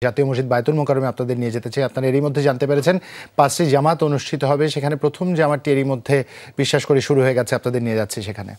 জাতীয় মসজিদ বায়তুল মোকাররমে আপনাদের নিয়ে যেতে চাই। আপনারা এরই মধ্যে জানতে পেরেছেন 5টি জামাত অনুষ্ঠিত হবে। সেখানে প্রথম জামাতটি এরই মধ্যে বিশ্বাস করে শুরু হয়ে গেছে। আপনাদের নিয়ে যাচ্ছি সেখানে।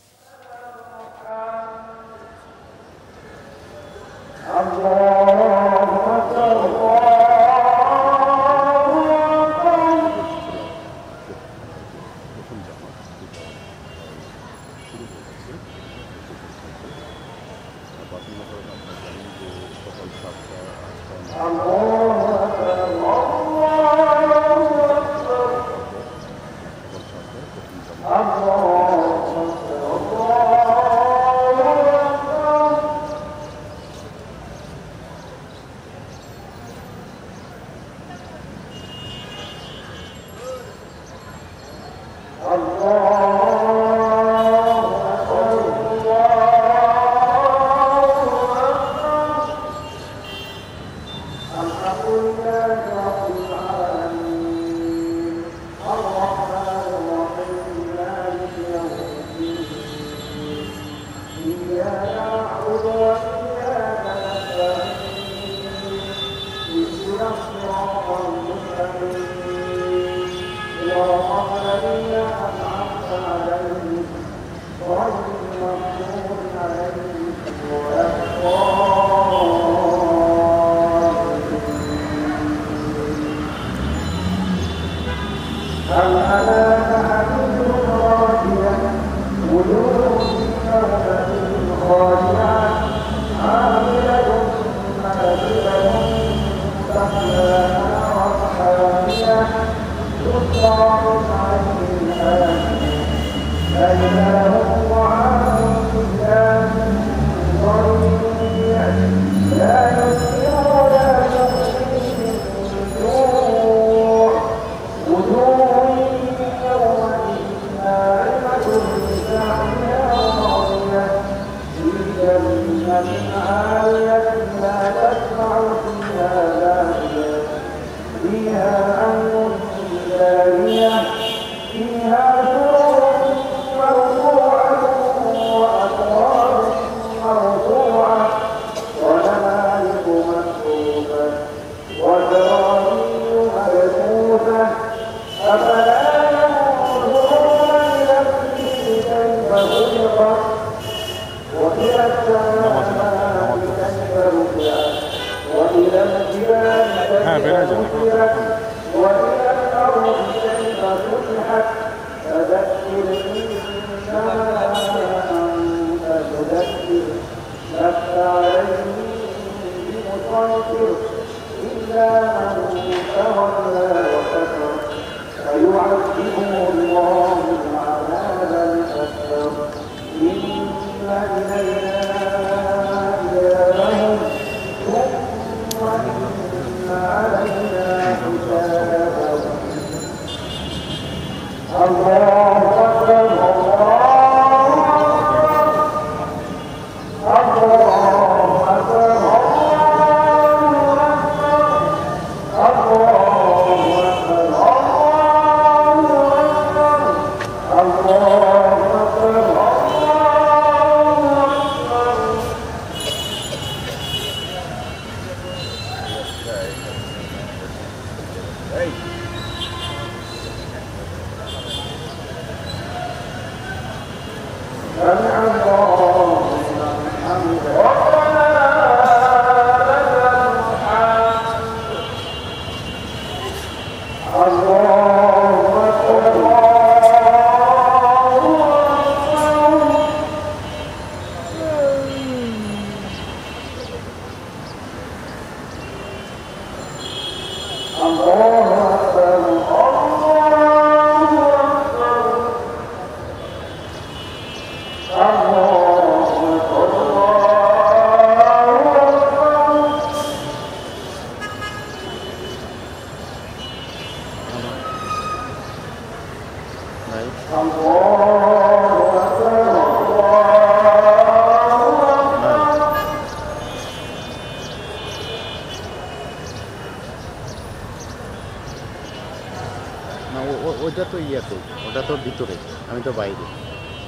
ওইটা তো ইয়েতে, ওটা তো ভিতরে, আমি তো বাইরে।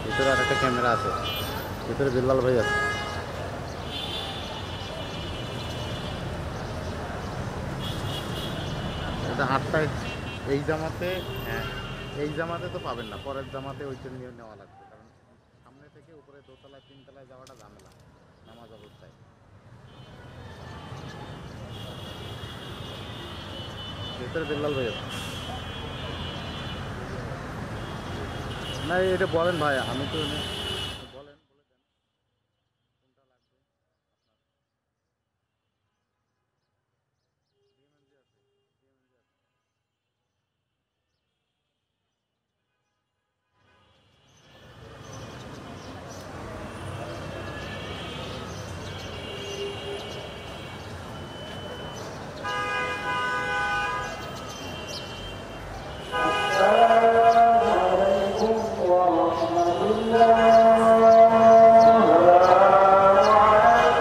ভিতরে আর একটা ক্যামেরা আছে, ভিতরে বিল্লাল ভাই আছে। এটা 8টায় এই জামাতে, হ্যাঁ এই জামাতে তো পাবেন না, পরের জামাতে ওইটা নিয়ে নেওয়া লাগবে, কারণ সামনে থেকে উপরে দোতলায় 3তলায় যাওয়াটা ঝামেলা নামাজ অবস্থায়। ভেতরে বেল্লাল ভাই আছে না? এটা বলেন ভাই, আমি তো বলেন, বলে দেন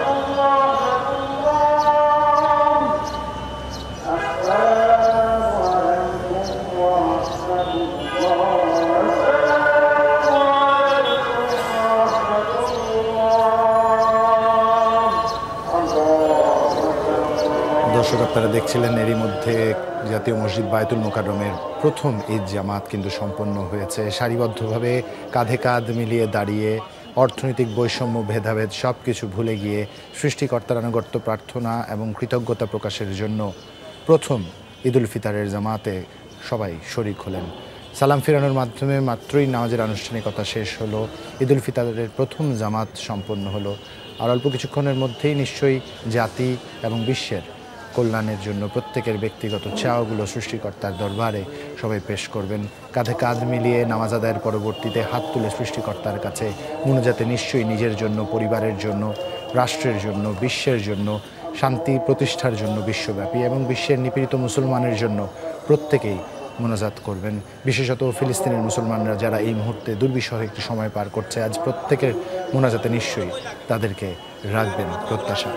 কোনটা লাগবে। দর্শক, আপনারা দেখছিলেন এরই মধ্যে জাতীয় মসজিদ বায়তুল মোকাররমের প্রথম ঈদ জামাত কিন্তু সম্পন্ন হয়েছে। সারিবদ্ধভাবে কাঁধে কাঁধ মিলিয়ে দাঁড়িয়ে অর্থনৈতিক বৈষম্য, ভেদাভেদ সব কিছু ভুলে গিয়ে সৃষ্টিকর্তার আনুগত্য প্রার্থনা এবং কৃতজ্ঞতা প্রকাশের জন্য প্রথম ঈদুল ফিতরের জামাতে সবাই শরিক হলেন। সালাম ফিরানোর মাধ্যমে মাত্রই নামাজের আনুষ্ঠানিকতা শেষ হলো, ঈদুল ফিতরের প্রথম জামাত সম্পন্ন হলো। আর অল্প কিছুক্ষণের মধ্যেই নিশ্চয়ই জাতি এবং বিশ্বের কল্যাণের জন্য প্রত্যেকের ব্যক্তিগত চাওয়াগুলো সৃষ্টিকর্তার দরবারে সবাই পেশ করবেন। কাঁধে কাঁধ মিলিয়ে নামাজ আদায়ের পরবর্তীতে হাত তুলে সৃষ্টিকর্তার কাছে মোনাজাতে নিশ্চয়ই নিজের জন্য, পরিবারের জন্য, রাষ্ট্রের জন্য, বিশ্বের জন্য, শান্তি প্রতিষ্ঠার জন্য বিশ্বব্যাপী এবং বিশ্বের নিপীড়িত মুসলমানের জন্য প্রত্যেকেই মোনাজাত করবেন। বিশেষত ফিলিস্তিনের মুসলমানরা যারা এই মুহূর্তে দুর্বিষহ একটি সময় পার করছে, আজ প্রত্যেকের মোনাজাতে নিশ্চয়ই তাদেরকে রাখবেন প্রত্যাশা।